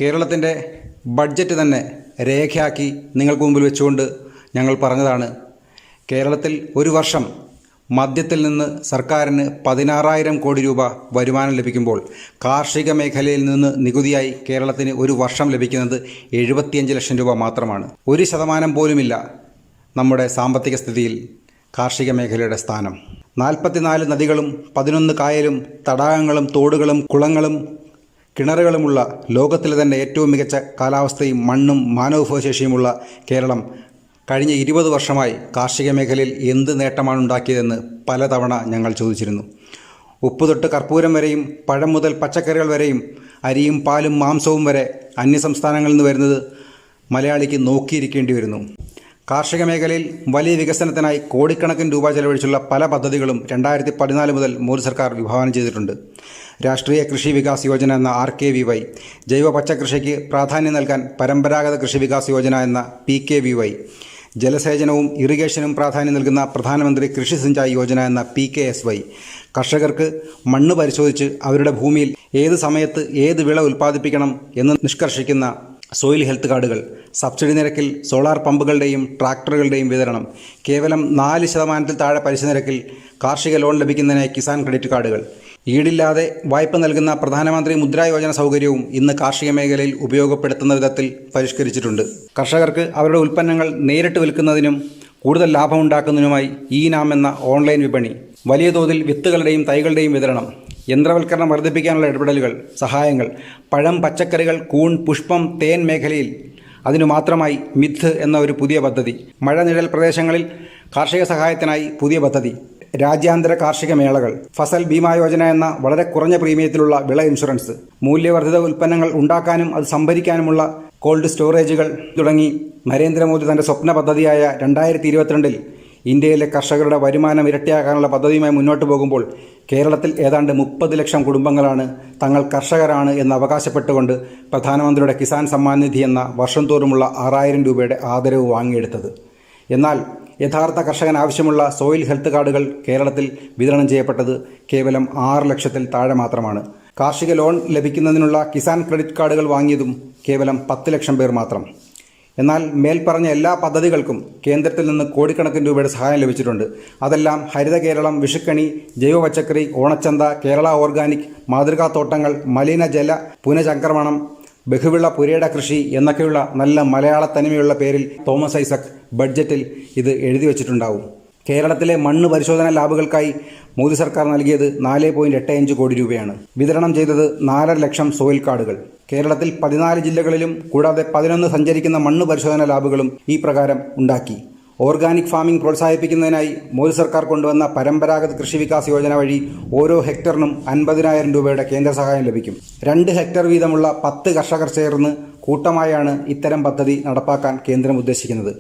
കേരളത്തിൻ്റെ ബഡ്ജറ്റ് തന്നെ രേഖയാക്കി നിങ്ങൾക്ക് മുമ്പിൽ വെച്ചുകൊണ്ട് ഞങ്ങൾ പറഞ്ഞതാണ്. കേരളത്തിൽ ഒരു വർഷം മദ്യത്തിൽ നിന്ന് സർക്കാരിന് 16,000 കോടി രൂപ വരുമാനം ലഭിക്കുമ്പോൾ കാർഷിക മേഖലയിൽ നിന്ന് നികുതിയായി കേരളത്തിന് ഒരു വർഷം ലഭിക്കുന്നത് 75 ലക്ഷം രൂപ മാത്രമാണ്. 1% പോലുമില്ല നമ്മുടെ സാമ്പത്തിക സ്ഥിതിയിൽ കാർഷിക മേഖലയുടെ സ്ഥാനം. 44 നദികളും 11 കായലും തടാകങ്ങളും തോടുകളും കുളങ്ങളും കിണറുകളുമുള്ള ലോകത്തിലെ തന്നെ ഏറ്റവും മികച്ച കാലാവസ്ഥയും മണ്ണും മാനവവിഭവശേഷിയുമുള്ള കേരളം കഴിഞ്ഞ 20 വർഷമായി കാർഷിക മേഖലയിൽ എന്ത് നേട്ടമാണ് ഉണ്ടാക്കിയതെന്ന് പലതവണ ഞങ്ങൾ ചോദിച്ചിരുന്നു. ഉപ്പ് തൊട്ട് കർപ്പൂരം വരെയും പഴം മുതൽ പച്ചക്കറികൾ വരെയും അരിയും പാലും മാംസവും വരെ അന്യസംസ്ഥാനങ്ങളിൽ നിന്ന് വരുന്നത് മലയാളിക്ക് നോക്കിയിരിക്കേണ്ടി വരുന്നു. കാർഷിക മേഖലയിൽ വലിയ വികസനത്തിനായി കോടിക്കണക്കിന് രൂപ ചെലവഴിച്ചുള്ള പല പദ്ധതികളും 2014 മുതൽ മോദി സർക്കാർ വിഭാവനം ചെയ്തിട്ടുണ്ട്. രാഷ്ട്രീയ കൃഷി വികാസ് യോജന എന്ന RKVY, ജൈവ പച്ചക്കൃഷിക്ക് പ്രാധാന്യം നൽകാൻ പരമ്പരാഗത കൃഷി വികാസ് യോജന എന്ന PKVY, ജലസേചനവും ഇറിഗേഷനും പ്രാധാന്യം നൽകുന്ന പ്രധാനമന്ത്രി കൃഷി സിഞ്ചായി യോജന എന്ന PKSY, കർഷകർക്ക് മണ്ണ് പരിശോധിച്ച് അവരുടെ ഭൂമിയിൽ ഏത് സമയത്ത് ഏത് വിള ഉൽപ്പാദിപ്പിക്കണം എന്ന് നിഷ്കർഷിക്കുന്ന സോയിൽ ഹെൽത്ത് കാർഡുകൾ, സബ്സിഡി നിരക്കിൽ സോളാർ പമ്പുകളുടെയും ട്രാക്ടറുകളുടെയും വിതരണം, കേവലം 4% താഴെ പലിശ നിരക്കിൽ കാർഷിക ലോൺ ലഭിക്കുന്നതിനായി കിസാൻ ക്രെഡിറ്റ് കാർഡുകൾ, ഈടില്ലാതെ വായ്പ നൽകുന്ന പ്രധാനമന്ത്രി മുദ്രാ യോജന സൗകര്യവും ഇന്ന് കാർഷിക മേഖലയിൽ ഉപയോഗപ്പെടുത്തുന്ന വിധത്തിൽ പരിഷ്കരിച്ചിട്ടുണ്ട്. കർഷകർക്ക് അവരുടെ ഉൽപ്പന്നങ്ങൾ നേരിട്ട് വിൽക്കുന്നതിനും കൂടുതൽ ലാഭമുണ്ടാക്കുന്നതിനുമായി നാം എന്ന ഓൺലൈൻ വിപണി, വലിയ തോതിൽ വിത്തുകളുടെയും തൈകളുടെയും വിതരണം, യന്ത്രവൽക്കരണം വർദ്ധിപ്പിക്കാനുള്ള ഇടപെടലുകൾ, സഹായങ്ങൾ, പഴം, പച്ചക്കറികൾ, കൂൺ, പുഷ്പം, തേൻ മേഖലയിൽ അതിനു മാത്രമായി മിഥ് എന്ന ഒരു പുതിയ പദ്ധതി, മഴനിഴൽ പ്രദേശങ്ങളിൽ കാർഷിക സഹായത്തിനായി പുതിയ പദ്ധതി, രാജ്യാന്തര കാർഷിക മേളകൾ, ഫസൽ ബീമാ യോജന എന്ന വളരെ കുറഞ്ഞ പ്രീമിയത്തിലുള്ള വിള ഇൻഷുറൻസ്, മൂല്യവർദ്ധിത ഉൽപ്പന്നങ്ങൾ ഉണ്ടാക്കാനും അത് സംഭരിക്കാനുമുള്ള കോൾഡ് സ്റ്റോറേജുകൾ തുടങ്ങി നരേന്ദ്രമോദി തൻ്റെ സ്വപ്ന പദ്ധതിയായ 2022 ഇന്ത്യയിലെ കർഷകരുടെ വരുമാനം ഇരട്ടിയാക്കാനുള്ള പദ്ധതിയുമായി മുന്നോട്ട് പോകുമ്പോൾ കേരളത്തിൽ ഏതാണ്ട് 30 ലക്ഷം കുടുംബങ്ങളാണ് തങ്ങൾ കർഷകരാണ് എന്ന് അവകാശപ്പെട്ടുകൊണ്ട് പ്രധാനമന്ത്രിയുടെ കിസാൻ സമ്മാൻ നിധി എന്ന വർഷം തോറുമുള്ള 6,000 രൂപയുടെ ആദരവ് വാങ്ങിയെടുത്തത്. എന്നാൽ യഥാർത്ഥ കർഷകന് ആവശ്യമുള്ള സോയിൽ ഹെൽത്ത് കാർഡുകൾ കേരളത്തിൽ വിതരണം ചെയ്യപ്പെട്ടത് കേവലം 6 ലക്ഷത്തിൽ താഴെ മാത്രമാണ്. കാർഷിക ലോൺ ലഭിക്കുന്നതിനുള്ള കിസാൻ ക്രെഡിറ്റ് കാർഡുകൾ വാങ്ങിയതും കേവലം 10 ലക്ഷം പേർ മാത്രം. എന്നാൽ മേൽപ്പറഞ്ഞ എല്ലാ പദ്ധതികൾക്കും കേന്ദ്രത്തിൽ നിന്ന് കോടിക്കണക്കിന് രൂപയുടെ സഹായം ലഭിച്ചിട്ടുണ്ട്. അതെല്ലാം ഹരിത കേരളം, വിഷുക്കണി, ജൈവ പച്ചക്കറി, ഓണച്ചന്ത, കേരള ഓർഗാനിക്, മാതൃകാത്തോട്ടങ്ങൾ, മലിനജല പുനഃചംക്രമണം, ബഹുവിള പുരയിട കൃഷി എന്നൊക്കെയുള്ള നല്ല മലയാള തനിമയുള്ള പേരിൽ തോമസ് ഐസക് ബഡ്ജറ്റിൽ ഇത് എഴുതി വച്ചിട്ടുണ്ടാവും. കേരളത്തിലെ മണ്ണ് പരിശോധന ലാബുകൾക്കായി മോദി സർക്കാർ നൽകിയത് 4.85 കോടി രൂപയാണ്. വിതരണം ചെയ്തത് 4.5 ലക്ഷം സോയിൽ കാർഡുകൾ. കേരളത്തിൽ 14 ജില്ലകളിലും കൂടാതെ 11 സഞ്ചരിക്കുന്ന മണ്ണ് പരിശോധന ലാബുകളും ഈ പ്രകാരം ഉണ്ടാക്കി. ഓർഗാനിക് ഫാമിംഗ് പ്രോത്സാഹിപ്പിക്കുന്നതിനായി മോദി സർക്കാർ കൊണ്ടുവന്ന പരമ്പരാഗത കൃഷി വികാസ് യോജന വഴി ഓരോ ഹെക്ടറിനും 50,000 രൂപയുടെ കേന്ദ്ര സഹായം ലഭിക്കും. 2 ഹെക്ടർ വീതമുള്ള 10 കർഷകർ ചേർന്ന് കൂട്ടമായാണ് ഇത്തരം പദ്ധതി നടപ്പാക്കാൻ കേന്ദ്രം ഉദ്ദേശിക്കുന്നത്.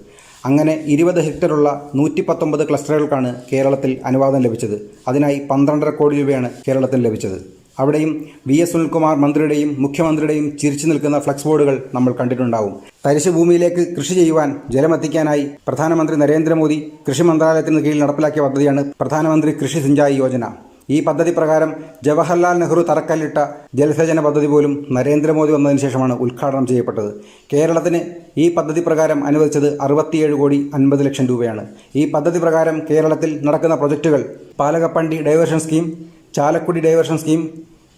അങ്ങനെ 20 ഹെക്ടറുള്ള 119 ക്ലസ്റ്ററുകൾക്കാണ് കേരളത്തിൽ അനുവാദം ലഭിച്ചത്. അതിനായി 12.5 കോടി രൂപയാണ് കേരളത്തിൽ ലഭിച്ചത്. അവിടെയും VS സുനിൽകുമാർ മന്ത്രിയുടെയും മുഖ്യമന്ത്രിയുടെയും ചിരിച്ചു നിൽക്കുന്ന ഫ്ലക്സ് ബോർഡുകൾ നമ്മൾ കണ്ടിട്ടുണ്ടാവും. തരിശു ഭൂമിയിലേക്ക് കൃഷി ചെയ്യുവാൻ ജലമെത്തിക്കാനായി പ്രധാനമന്ത്രി നരേന്ദ്രമോദി കൃഷി മന്ത്രാലയത്തിന് കീഴിൽ നടപ്പിലാക്കിയ പദ്ധതിയാണ് പ്രധാനമന്ത്രി കൃഷി സിഞ്ചായി യോജന. ഈ പദ്ധതി പ്രകാരം ജവഹർലാൽ നെഹ്റു തറക്കല്ലിട്ട ജലസേചന പദ്ധതി പോലും നരേന്ദ്രമോദി വന്നതിന് ശേഷമാണ് ഉദ്ഘാടനം ചെയ്യപ്പെട്ടത്. കേരളത്തിന് ഈ പദ്ധതി പ്രകാരം അനുവദിച്ചത് 67.50 കോടി രൂപയാണ്. ഈ പദ്ധതി പ്രകാരം കേരളത്തിൽ നടക്കുന്ന പ്രൊജക്റ്റുകൾ Palakapandi diversion scheme, Chalakudy diversion scheme,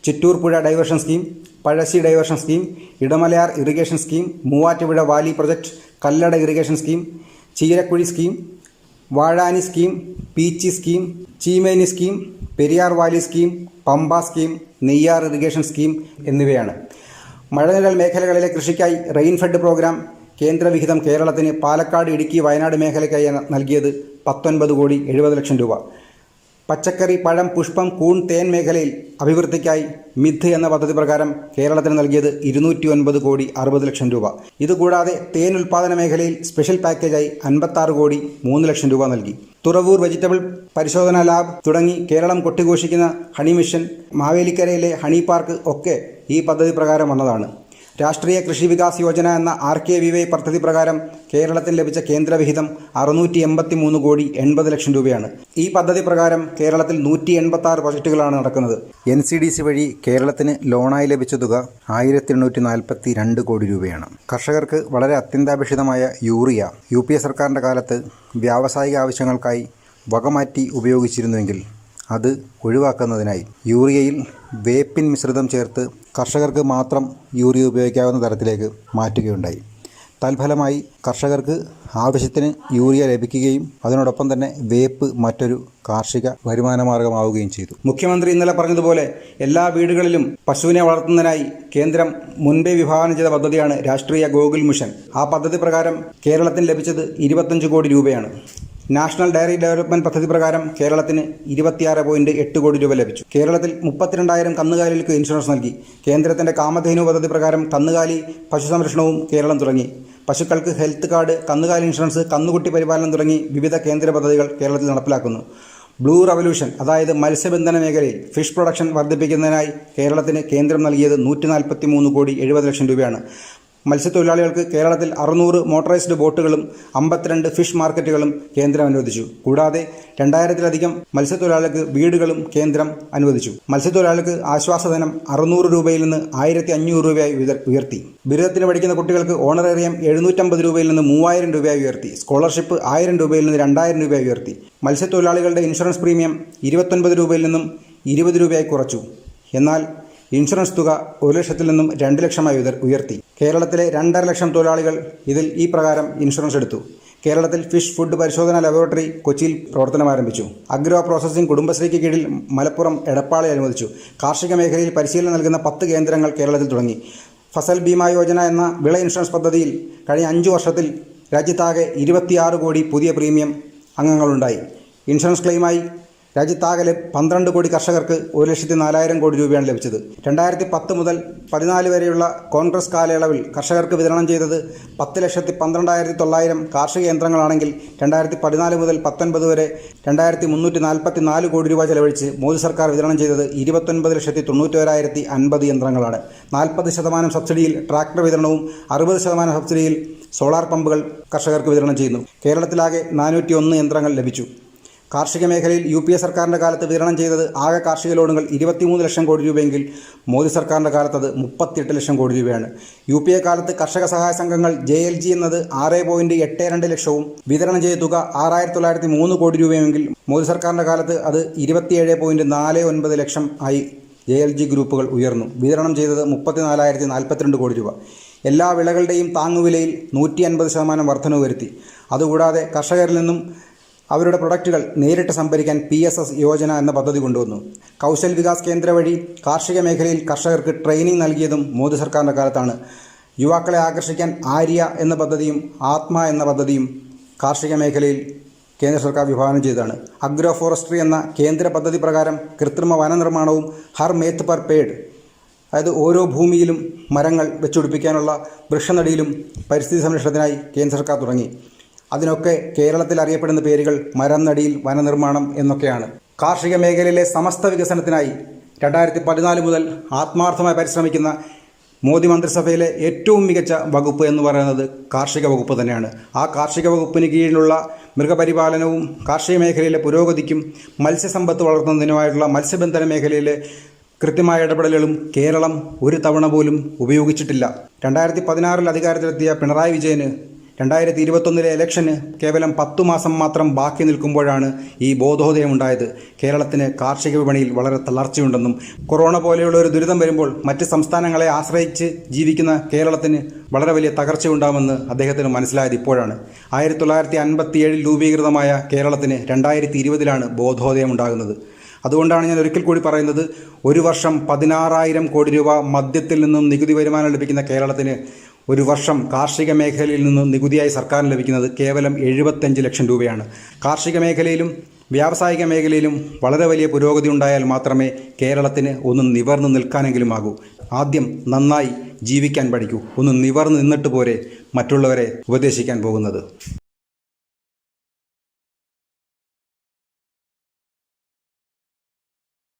Chittur പുഴ diversion scheme, Pazhassi diversion scheme, Idamalayar irrigation scheme, Muvattupuzha valley project, Kallada irrigation scheme, Cheerakuzhi scheme, Vazhani scheme, Peechi scheme, Cheemeni scheme, Periyar valley scheme, Pamba scheme, Neyyar irrigation scheme എന്നിവയാണ്. മഴനിഴൽ മേഖലകളിലെ കൃഷിക്കായി റെയിൻഫെഡ് പ്രോഗ്രാം കേന്ദ്ര വിഹിതം കേരളത്തിന് പാലക്കാട്, ഇടുക്കി, വയനാട് മേഖലയ്ക്കായി നൽകിയത് 19.70 കോടി രൂപ. പച്ചക്കറി, പഴം, പുഷ്പം, കൂൺ, തേൻ മേഖലയിൽ അഭിവൃദ്ധിക്കായി മിഥ് എന്ന പദ്ധതി പ്രകാരം കേരളത്തിന് നൽകിയത് 209.60 കോടി രൂപ. ഇതുകൂടാതെ തേൻ ഉൽപ്പാദന മേഖലയിൽ സ്പെഷ്യൽ പാക്കേജായി 56.03 കോടി രൂപ നൽകി. തുറവൂർ വെജിറ്റബിൾ പരിശോധനാ ലാബ് തുടങ്ങി കേരളം കൊട്ടിഘോഷിക്കുന്ന ഹണി മിഷൻ, മാവേലിക്കരയിലെ ഹണി പാർക്ക് ഒക്കെ ഈ പദ്ധതി പ്രകാരം വന്നതാണ്. രാഷ്ട്രീയ കൃഷി വികാസ് യോജന എന്ന RKVY പദ്ധതി പ്രകാരം കേരളത്തിന് ലഭിച്ച കേന്ദ്രവിഹിതം 683 കോടി 80 ലക്ഷം രൂപയാണ്. ഈ പദ്ധതി പ്രകാരം കേരളത്തിൽ 186 പ്രൊജക്റ്റുകളാണ് നടക്കുന്നത്. NCDC വഴി കേരളത്തിന് ലോണായി ലഭിച്ച തുക 1842 കോടി രൂപയാണ്. കർഷകർക്ക് വളരെ അത്യന്താപേക്ഷിതമായ യൂറിയ UPA സർക്കാരിൻ്റെ കാലത്ത് വ്യാവസായിക ആവശ്യങ്ങൾക്കായി വകമാറ്റി ഉപയോഗിച്ചിരുന്നുവെങ്കിൽ അത് ഒഴിവാക്കുന്നതിനായി യൂറിയയിൽ വേപ്പിൻ മിശ്രിതം ചേർത്ത് കർഷകർക്ക് മാത്രം യൂറിയ ഉപയോഗിക്കാവുന്ന തരത്തിലേക്ക് മാറ്റുകയുണ്ടായി. തൽഫലമായി കർഷകർക്ക് ആവശ്യത്തിന് യൂറിയ ലഭിക്കുകയും അതിനോടൊപ്പം തന്നെ വേപ്പ് മറ്റൊരു കാർഷിക വരുമാന മാർഗമാവുകയും ചെയ്തു. മുഖ്യമന്ത്രി ഇന്നലെ പറഞ്ഞതുപോലെ എല്ലാ വീടുകളിലും പശുവിനെ വളർത്തുന്നതിനായി കേന്ദ്രം മുൻപേ വിഭാവനം ചെയ്ത പദ്ധതിയാണ് രാഷ്ട്രീയ ഗോകുൽ മിഷൻ. ആ പദ്ധതി പ്രകാരം കേരളത്തിന് ലഭിച്ചത് 25 കോടി രൂപയാണ്. നാഷണൽ ഡയറി ഡെവലപ്മെന്റ് പദ്ധതി പ്രകാരം കേരളത്തിന് 26.8 കോടി രൂപ ലഭിച്ചു. കേരളത്തിൽ 32,000 കന്നുകാലികൾക്ക് ഇൻഷുറൻസ് നൽകി. കേന്ദ്രത്തിന്റെ കാമധേനു പദ്ധതി പ്രകാരം കന്നുകാലി പശു സംരക്ഷണവും കേരളം തുടങ്ങി. പശുക്കൾക്ക് ഹെൽത്ത് കാർഡ്, കന്നുകാലി ഇൻഷുറൻസ്, കന്നുകുട്ടി പരിപാലനം തുടങ്ങി വിവിധ കേന്ദ്ര പദ്ധതികൾ കേരളത്തിൽ നടപ്പിലാക്കുന്നു. ബ്ലൂ റവല്യൂഷൻ, അതായത് മത്സ്യബന്ധന മേഖലയിൽ ഫിഷ് പ്രൊഡക്ഷൻ വർദ്ധിപ്പിക്കുന്നതിനായി കേരളത്തിന് കേന്ദ്രം നൽകിയത് 143 കോടി 70 ലക്ഷം രൂപയാണ്. മത്സ്യത്തൊഴിലാളികൾക്ക് കേരളത്തിൽ 600 മോട്ടറൈസ്ഡ് ബോട്ടുകളും 52 ഫിഷ് മാർക്കറ്റുകളും കേന്ദ്രം അനുവദിച്ചു. കൂടാതെ 2000-ലധികം മത്സ്യത്തൊഴിലാളികൾക്ക് വീടുകളും കേന്ദ്രം അനുവദിച്ചു. മത്സ്യത്തൊഴിലാളികൾക്ക് ആശ്വാസധനം 600 രൂപയിൽ നിന്ന് 1500 രൂപയായി ഉയർത്തി. ബിരുദത്തിന് പഠിക്കുന്ന കുട്ടികൾക്ക് ഓണറേറിയം 750 രൂപയിൽ നിന്ന് 3000 രൂപയായി ഉയർത്തി. സ്കോളർഷിപ്പ് 1000 രൂപയിൽ നിന്ന് 2000 രൂപയായി ഉയർത്തി. മത്സ്യത്തൊഴിലാളികളുടെ ഇൻഷുറൻസ് പ്രീമിയം 29 രൂപയിൽ നിന്നും 20 രൂപയായി കുറച്ചു. എന്നാൽ ഇൻഷുറൻസ് തുക 1 ലക്ഷത്തിൽ നിന്നും 2 ലക്ഷമായി ഉയർത്തി. കേരളത്തിലെ 2.5 ലക്ഷം തൊഴിലാളികൾ ഇതിൽ ഈ പ്രകാരം ഇൻഷുറൻസ് എടുത്തു. കേരളത്തിൽ ഫിഷ് ഫുഡ് പരിശോധനാ ലബോറട്ടറി കൊച്ചിയിൽ പ്രവർത്തനം ആരംഭിച്ചു. അഗ്രോ പ്രോസസ്സിംഗ് കുടുംബശ്രീക്ക് കീഴിൽ മലപ്പുറം എടപ്പാളെ അനുവദിച്ചു. കാർഷിക മേഖലയിൽ പരിശീലനം നൽകുന്ന 10 കേന്ദ്രങ്ങൾ കേരളത്തിൽ തുടങ്ങി. ഫസൽ ബീമാ യോജന എന്ന വിള ഇൻഷുറൻസ് പദ്ധതിയിൽ കഴിഞ്ഞ 5 വർഷത്തിൽ രാജ്യത്താകെ 26 കോടി പുതിയ പ്രീമിയം അംഗങ്ങളുണ്ടായി. ഇൻഷുറൻസ് ക്ലെയിമായി രാജ്യത്താകെ 12 കോടി കർഷകർക്ക് 1,04,000 കോടി രൂപയാണ് ലഭിച്ചത്. 2010 മുതൽ 14 വരെയുള്ള കോൺഗ്രസ് കാലയളവിൽ കർഷകർക്ക് വിതരണം ചെയ്തത് 10,12,900 കാർഷിക യന്ത്രങ്ങളാണെങ്കിൽ 2014 മുതൽ 19 വരെ 2,344 കോടി രൂപ ചെലവഴിച്ച് മോദി സർക്കാർ വിതരണം ചെയ്തത് 29,91,50 യന്ത്രങ്ങളാണ്. 40% സബ്സിഡിയിൽ ട്രാക്ടർ വിതരണവും 60% സബ്സിഡിയിൽ സോളാർ പമ്പുകൾ കർഷകർക്ക് വിതരണം ചെയ്യുന്നു. കേരളത്തിലാകെ 401 യന്ത്രങ്ങൾ ലഭിച്ചു. കാർഷിക മേഖലയിൽ UPA സർക്കാരിൻ്റെ കാലത്ത് വിതരണം ചെയ്തത് ആകെ കാർഷിക ലോണുകൾ 23 ലക്ഷം കോടി രൂപയെങ്കിൽ മോദി സർക്കാരിൻ്റെ കാലത്ത് അത് 38 ലക്ഷം കോടി രൂപയാണ്. UPA കാലത്ത് കർഷക സഹായ സംഘങ്ങൾ JLG എന്നത് 6.82 ലക്ഷവും വിതരണം ചെയ്ത തുക 6,903 കോടി രൂപയുമെങ്കിൽ മോദി സർക്കാരിൻ്റെ കാലത്ത് അത് 27.49 ലക്ഷം ആയി JLG ഗ്രൂപ്പുകൾ ഉയർന്നു. വിതരണം ചെയ്തത് 34,042 കോടി രൂപ. എല്ലാ വിളകളുടെയും താങ്ങുവിലയിൽ 150% വർധനവ് വരുത്തി. അതുകൂടാതെ കർഷകരിൽ നിന്നും അവരുടെ പ്രൊഡക്റ്റുകൾ നേരിട്ട് സംഭരിക്കാൻ PSS യോജന എന്ന പദ്ധതി കൊണ്ടുവന്നു. കൗശൽ വികാസ് കേന്ദ്ര വഴി കാർഷിക മേഖലയിൽ കർഷകർക്ക് ട്രെയിനിങ് നൽകിയതും മോദി സർക്കാരിൻ്റെ കാലത്താണ്. യുവാക്കളെ ആകർഷിക്കാൻ ആര്യ എന്ന പദ്ധതിയും ആത്മ എന്ന പദ്ധതിയും കാർഷിക മേഖലയിൽ കേന്ദ്ര സർക്കാർ വിഭാവനം ചെയ്തതാണ്. അഗ്രോ ഫോറസ്ട്രി എന്ന കേന്ദ്ര പദ്ധതി പ്രകാരം കൃത്രിമ വനനിർമ്മാണവും ഹർ മേത്ത് പർ പേഡ്, അതായത് ഓരോ ഭൂമിയിലും മരങ്ങൾ വെച്ചുപിടിപ്പിക്കാനുള്ള വൃക്ഷനടിയിലും പരിസ്ഥിതി സംരക്ഷണത്തിനായി കേന്ദ്ര സർക്കാർ തുടങ്ങി. അതിനൊക്കെ കേരളത്തിൽ അറിയപ്പെടുന്ന പേരുകൾ മരം നടിയിൽ വനനിർമ്മാണം എന്നൊക്കെയാണ്. കാർഷിക മേഖലയിലെ സമസ്ത വികസനത്തിനായി 2014 മുതൽ ആത്മാർത്ഥമായി പരിശ്രമിക്കുന്ന മോദി മന്ത്രിസഭയിലെ ഏറ്റവും മികച്ച വകുപ്പ് എന്ന് പറയുന്നത് കാർഷിക വകുപ്പ് തന്നെയാണ്. ആ കാർഷിക വകുപ്പിന് കീഴിലുള്ള മൃഗപരിപാലനവും കാർഷിക മേഖലയിലെ പുരോഗതിക്കും മത്സ്യസമ്പത്ത് വളർത്തുന്നതിനുമായിട്ടുള്ള മത്സ്യബന്ധന മേഖലയിലെ കൃത്യമായ ഇടപെടലുകളും കേരളം ഒരു തവണ പോലും ഉപയോഗിച്ചിട്ടില്ല. 2016 അധികാരത്തിലെത്തിയ പിണറായി വിജയന് 2021 ഇലക്ഷന് കേവലം 10 മാസം മാത്രം ബാക്കി നിൽക്കുമ്പോഴാണ് ഈ ബോധോദയമുണ്ടായത്. കേരളത്തിന് കാർഷിക വിപണിയിൽ വളരെ തളർച്ചയുണ്ടെന്നും കൊറോണ പോലെയുള്ള ഒരു ദുരിതം വരുമ്പോൾ മറ്റ് സംസ്ഥാനങ്ങളെ ആശ്രയിച്ച് ജീവിക്കുന്ന കേരളത്തിന് വളരെ വലിയ തകർച്ചയുണ്ടാകുമെന്ന് അദ്ദേഹത്തിന് മനസ്സിലായത് ഇപ്പോഴാണ്. 1957 രൂപീകൃതമായ കേരളത്തിന് 2020 ബോധോദയം ഉണ്ടാകുന്നത്. അതുകൊണ്ടാണ് ഞാൻ ഒരിക്കൽ കൂടി പറയുന്നത്, ഒരു വർഷം 16,000 കോടി രൂപ മദ്യത്തിൽ നിന്നും നികുതി വരുമാനം ലഭിക്കുന്ന കേരളത്തിന് ഒരു വർഷം കാർഷിക മേഖലയിൽ നിന്നും നികുതിയായി സർക്കാരിന് ലഭിക്കുന്നത് കേവലം 75 ലക്ഷം രൂപയാണ്. കാർഷിക മേഖലയിലും വ്യാവസായിക മേഖലയിലും വളരെ വലിയ പുരോഗതി ഉണ്ടായാൽ മാത്രമേ കേരളത്തിന് ഒന്ന് നിവർന്ന് നിൽക്കാനെങ്കിലും ആകൂ. ആദ്യം നന്നായി ജീവിക്കാൻ പഠിക്കൂ. ഒന്ന് നിവർന്ന് നിന്നിട്ട് പോരെ മറ്റുള്ളവരെ ഉപദേശിക്കാൻ പോകുന്നത്.